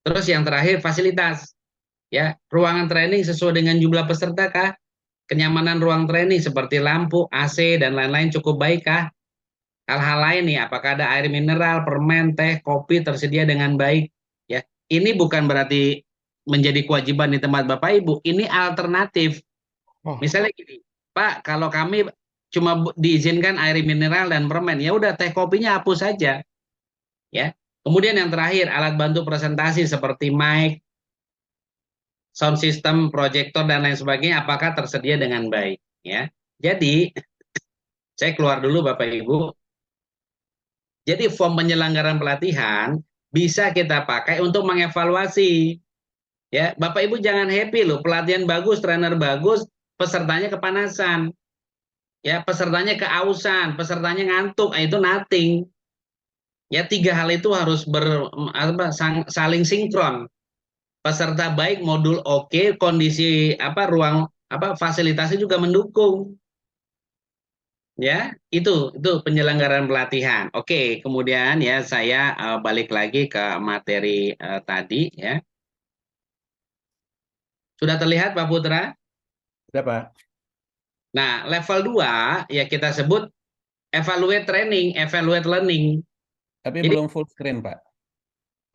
Terus yang terakhir fasilitas. Ya, ruangan training sesuai dengan jumlah peserta kah? Kenyamanan ruang training seperti lampu, AC, dan lain-lain cukup baik kah? Hal-hal lain nih, apakah ada air mineral, permen, teh, kopi tersedia dengan baik? Ya, ini bukan berarti menjadi kewajiban di tempat Bapak Ibu. Ini alternatif. Oh, Misalnya gini, Pak, kalau kami cuma diizinkan air mineral dan permen, ya udah teh kopinya hapus saja, ya. Kemudian yang terakhir, alat bantu presentasi seperti mic, sound system, proyektor dan lain sebagainya, apakah tersedia dengan baik, ya. Jadi, saya keluar dulu Bapak Ibu. Jadi form penyelenggaraan pelatihan bisa kita pakai untuk mengevaluasi. Ya, Bapak Ibu jangan happy loh, pelatihan bagus, trainer bagus, pesertanya kepanasan. Ya, pesertanya keausan, pesertanya ngantuk, itu nothing. Ya, tiga hal itu harus saling sinkron. Peserta baik, modul oke, kondisi ruang fasilitasnya juga mendukung. Ya, itu penyelenggaraan pelatihan. Oke, kemudian ya saya balik lagi ke materi tadi ya. Sudah terlihat Pak Putra? sudah Pak. Nah, level 2 ya kita sebut evaluate training, evaluate learning. Tapi Jadi belum full screen Pak.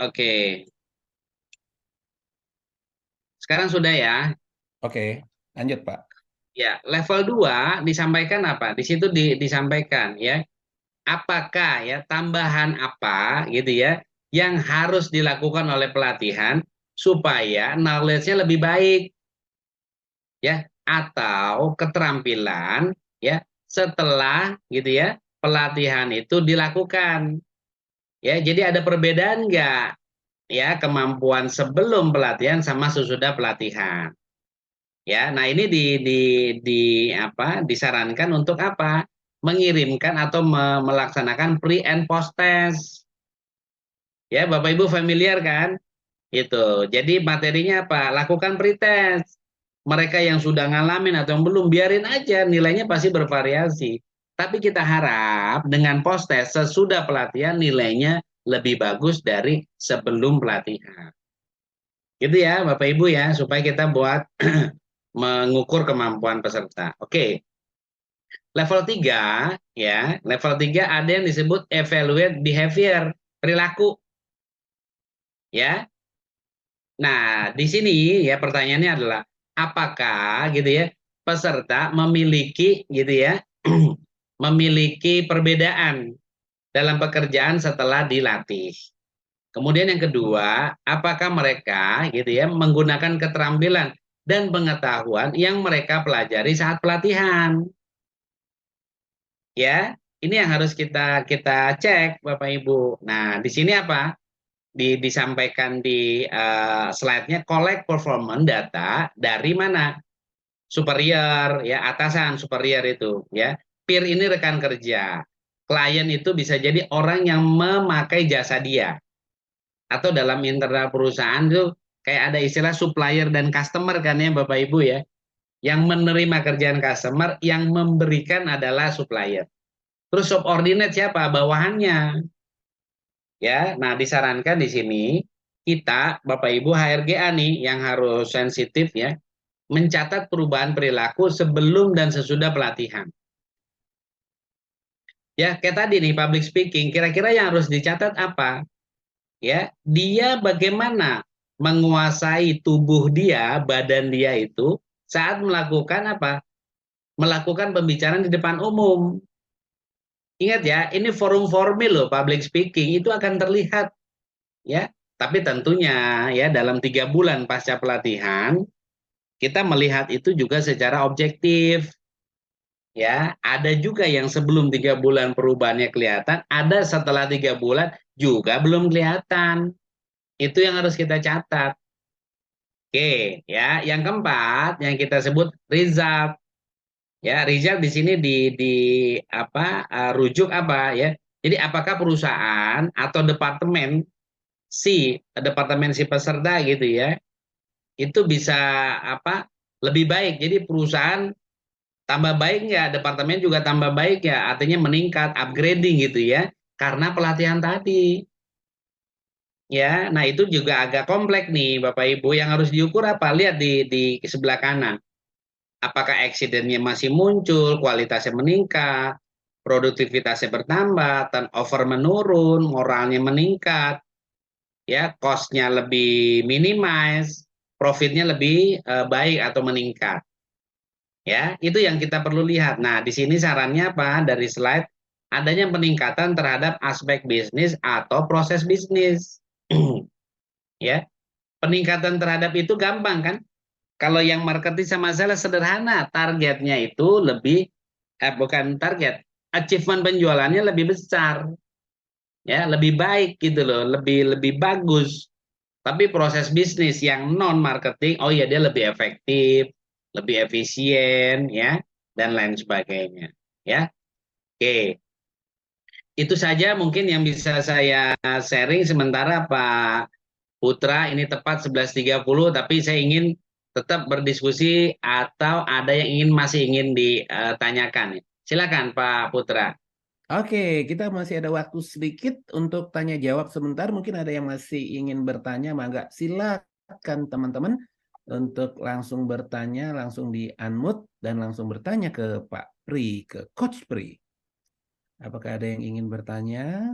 oke, sekarang sudah ya. Oke, lanjut Pak. Ya, level 2 disampaikan apa? Di situ disampaikan ya, apakah ya tambahan apa gitu ya yang harus dilakukan oleh pelatihan supaya knowledge-nya lebih baik ya, atau keterampilan ya setelah gitu ya pelatihan itu dilakukan ya. Jadi ada perbedaan nggak ya kemampuan sebelum pelatihan sama sesudah pelatihan ya. Nah ini disarankan untuk apa, mengirimkan atau melaksanakan pre and post test ya. Bapak Ibu familiar kan itu. Jadi materinya apa, lakukan pretest. Mereka yang sudah ngalamin atau yang belum, biarin aja, nilainya pasti bervariasi. Tapi kita harap dengan post test sesudah pelatihan nilainya lebih bagus dari sebelum pelatihan. Gitu ya Bapak Ibu ya, supaya kita buat mengukur kemampuan peserta. Oke, level 3 ya, level 3 ada yang disebut evaluate behavior, perilaku ya. Nah, di sini ya pertanyaannya adalah apakah gitu ya peserta memiliki gitu ya memiliki perbedaan dalam pekerjaan setelah dilatih. Kemudian yang kedua, apakah mereka gitu ya menggunakan keterampilan dan pengetahuan yang mereka pelajari saat pelatihan. Ya, ini yang harus kita kita cek Bapak Ibu. Nah, di sini apa? Disampaikan di slide-nya, collect performance data dari mana? Superior ya, atasan superior itu ya. Peer ini rekan kerja. Klien itu bisa jadi orang yang memakai jasa dia. Atau dalam internal perusahaan itu kayak ada istilah supplier dan customer kan ya Bapak Ibu ya. Yang menerima kerjaan customer, yang memberikan adalah supplier. Terus subordinate siapa? Bawahannya. Ya, nah disarankan di sini kita Bapak Ibu HRGA nih yang harus sensitif ya, mencatat perubahan perilaku sebelum dan sesudah pelatihan. Ya, kayak tadi nih public speaking, kira-kira yang harus dicatat apa? Ya, dia bagaimana menguasai tubuh dia, badan dia itu saat melakukan apa? Melakukan pembicaraan di depan umum. Ingat ya, ini forum formal loh, public speaking itu akan terlihat ya. Tapi tentunya ya dalam 3 bulan pasca pelatihan kita melihat itu juga secara objektif ya. Ada juga yang sebelum 3 bulan perubahannya kelihatan, ada setelah 3 bulan juga belum kelihatan. Itu yang harus kita catat. Oke ya. Yang keempat yang kita sebut result ya. Result di sini rujuk apa ya. Jadi apakah perusahaan atau departemen si peserta gitu ya, itu bisa lebih baik. Jadi perusahaan tambah baik nggak, departemen juga tambah baik ya, artinya meningkat, upgrading gitu ya, karena pelatihan tadi. Ya, nah itu juga agak kompleks nih Bapak Ibu, yang harus diukur apa? Lihat di sebelah kanan. apakah accident-nya masih muncul, kualitasnya meningkat, produktivitasnya bertambah, turnover menurun, moralnya meningkat, ya, cost-nya lebih minimize, profitnya lebih baik atau meningkat. Ya, itu yang kita perlu lihat. Nah, di sini sarannya apa? Dari slide adanya peningkatan terhadap aspek bisnis atau proses bisnis. Ya, peningkatan terhadap itu gampang kan? Kalau yang marketing sama sales sederhana, targetnya itu lebih bukan target, achievement penjualannya lebih besar, ya, lebih baik gitu loh, lebih lebih bagus. Tapi proses bisnis yang non marketing, oh ya dia lebih efektif, lebih efisien, ya, dan lain sebagainya. Ya, oke. Itu saja mungkin yang bisa saya sharing sementara Pak Putra ini tepat 11.30, tapi saya ingin tetap berdiskusi atau ada yang masih ingin ditanyakan. Silakan Pak Putra. Oke, kita masih ada waktu sedikit untuk tanya jawab sebentar. Mungkin ada yang masih ingin bertanya, mangga silakan teman-teman untuk langsung bertanya, langsung di unmute dan langsung bertanya ke Pak Pri, ke Coach Pri. Apakah ada yang ingin bertanya?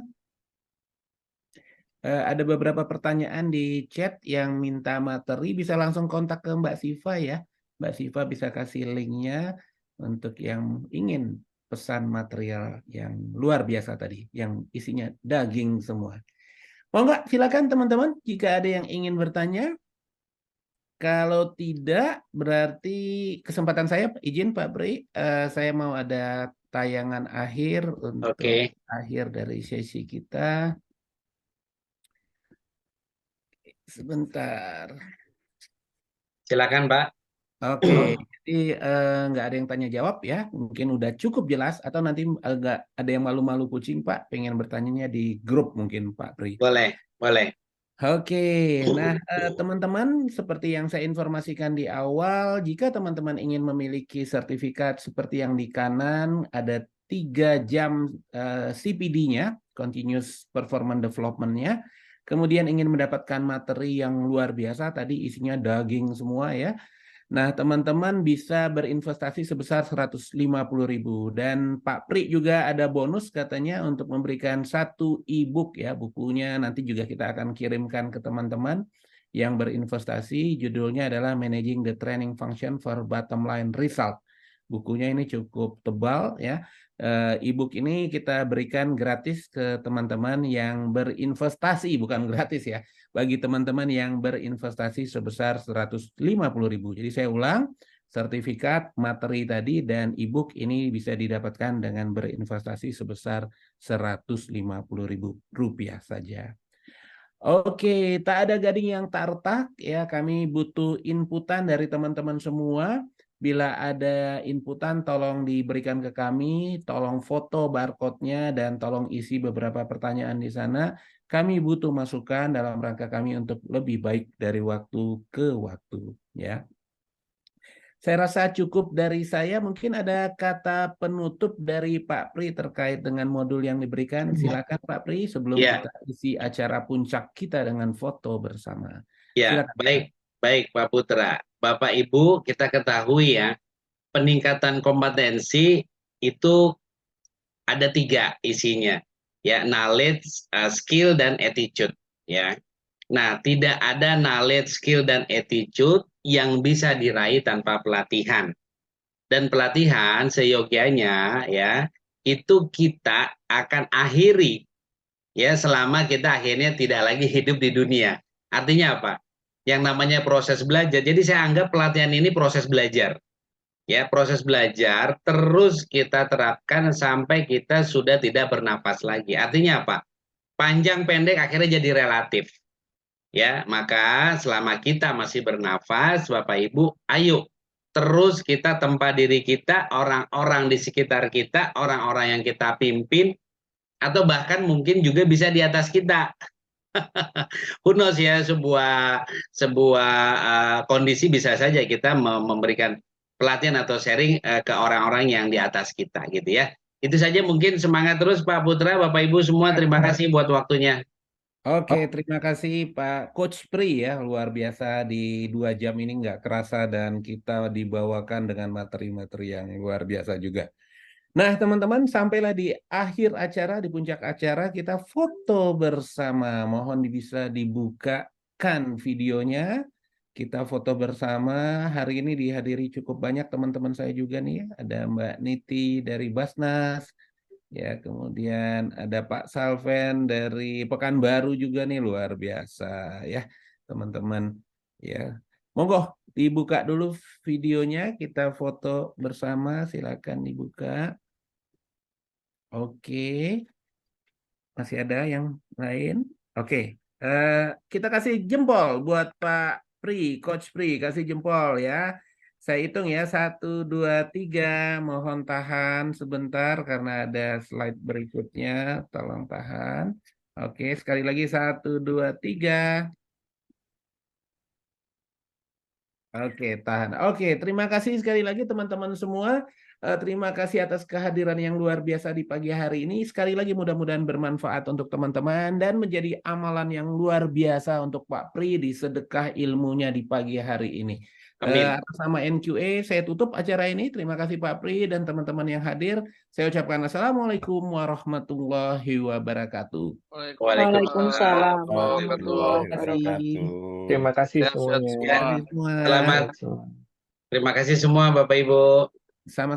Ada beberapa pertanyaan di chat yang minta materi, bisa langsung kontak ke Mbak Siva ya. Mbak Siva bisa kasih linknya untuk yang ingin pesan material yang luar biasa tadi, yang isinya daging semua. Mau nggak? Silakan teman-teman, jika ada yang ingin bertanya. Kalau tidak, berarti kesempatan saya, izin Pak Bri, saya mau ada tayangan akhir untuk Oke, akhir dari sesi kita. Sebentar. silakan Pak. Oke, jadi nggak ada yang tanya jawab ya, mungkin udah cukup jelas atau nanti agak ada yang malu-malu kucing Pak, pengen bertanyanya di grup mungkin Pak Pri. Boleh, boleh. Oke, nah teman-teman seperti yang saya informasikan di awal, jika teman-teman ingin memiliki sertifikat seperti yang di kanan, ada 3 jam CPD-nya, Continuous Performance Development-nya, kemudian ingin mendapatkan materi yang luar biasa, tadi isinya daging semua ya. Nah, teman-teman bisa berinvestasi sebesar 150.000 dan Pak Pri juga ada bonus katanya untuk memberikan 1 e-book ya, bukunya nanti juga kita akan kirimkan ke teman-teman yang berinvestasi. Judulnya adalah Managing the Training Function for Bottom Line Result. Bukunya ini cukup tebal ya. E-book ini kita berikan gratis ke teman-teman yang berinvestasi, bukan gratis ya, bagi teman-teman yang berinvestasi sebesar 150.000. Jadi saya ulang, sertifikat, materi tadi, dan e-book ini bisa didapatkan dengan berinvestasi sebesar 150.000 rupiah saja. Oke, tak ada gading yang tak retak ya, kami butuh inputan dari teman-teman semua. Bila ada inputan tolong diberikan ke kami, tolong foto barcode-nya dan tolong isi beberapa pertanyaan di sana. Kami butuh masukan dalam rangka kami untuk lebih baik dari waktu ke waktu ya. Saya rasa cukup dari saya. Mungkin ada kata penutup dari Pak Pri terkait dengan modul yang diberikan. Silakan Pak Pri sebelum Ya, kita isi acara puncak kita dengan foto bersama. ya, Silakan Pak. baik, baik Pak Putra. Bapak Ibu, kita ketahui ya, peningkatan kompetensi itu ada 3 isinya, ya, knowledge, skill, dan attitude, ya. Nah, tidak ada knowledge, skill, dan attitude yang bisa diraih tanpa pelatihan. Dan pelatihan seyogianya ya itu kita akan akhiri ya selama kita akhirnya tidak lagi hidup di dunia. Artinya apa? Yang namanya proses belajar. Jadi saya anggap pelatihan ini proses belajar. Ya, proses belajar terus kita terapkan sampai kita sudah tidak bernapas lagi. Artinya apa? Panjang pendek akhirnya jadi relatif. Ya, maka selama kita masih bernafas, Bapak Ibu, ayo terus kita tempa diri kita, orang-orang di sekitar kita, orang-orang yang kita pimpin, atau bahkan mungkin juga bisa di atas kita. Who knows ya, sebuah kondisi bisa saja kita memberikan pelatihan atau sharing ke orang-orang yang di atas kita gitu ya. Itu saja, mungkin semangat terus Pak Putra, Bapak Ibu semua, terima kasih buat waktunya. Oke, terima kasih Pak Coach Pri ya, luar biasa di 2 jam ini nggak kerasa dan kita dibawakan dengan materi-materi yang luar biasa juga. Nah, teman-teman, sampailah di akhir acara, di puncak acara, kita foto bersama. Mohon bisa dibukakan videonya. Kita foto bersama. Hari ini dihadiri cukup banyak teman-teman saya juga nih ya. Ada Mbak Niti dari Basnas. Ya, kemudian ada Pak Salven dari Pekanbaru juga nih, luar biasa ya, teman-teman. Ya, monggo dibuka dulu videonya, kita foto bersama. Silakan dibuka. Oke, masih ada yang lain? Oke, eh, kita kasih jempol buat Pak Pri, Coach Pri, kasih jempol ya. Saya hitung ya, 1, 2, 3. Mohon tahan sebentar karena ada slide berikutnya. Tolong tahan. Oke, sekali lagi 1, 2, 3. Oke, tahan. Oke, terima kasih sekali lagi teman-teman semua. Terima kasih atas kehadiran yang luar biasa di pagi hari ini. Sekali lagi mudah-mudahan bermanfaat untuk teman-teman dan menjadi amalan yang luar biasa untuk Pak Pri di sedekah ilmunya di pagi hari ini. Amin. Atas nama NQA, saya tutup acara ini. Terima kasih Pak Pri dan teman-teman yang hadir. Saya ucapkan Assalamualaikum warahmatullahi wabarakatuh. Waalaikumsalam Warahmatullahi warahmatullahi wabarakatuh. wabarakatuh. Terima kasih Sehat semuanya. sehat. Terima kasih semua. Selamat. Sehat semua. Terima kasih semua Bapak Ibu. Sama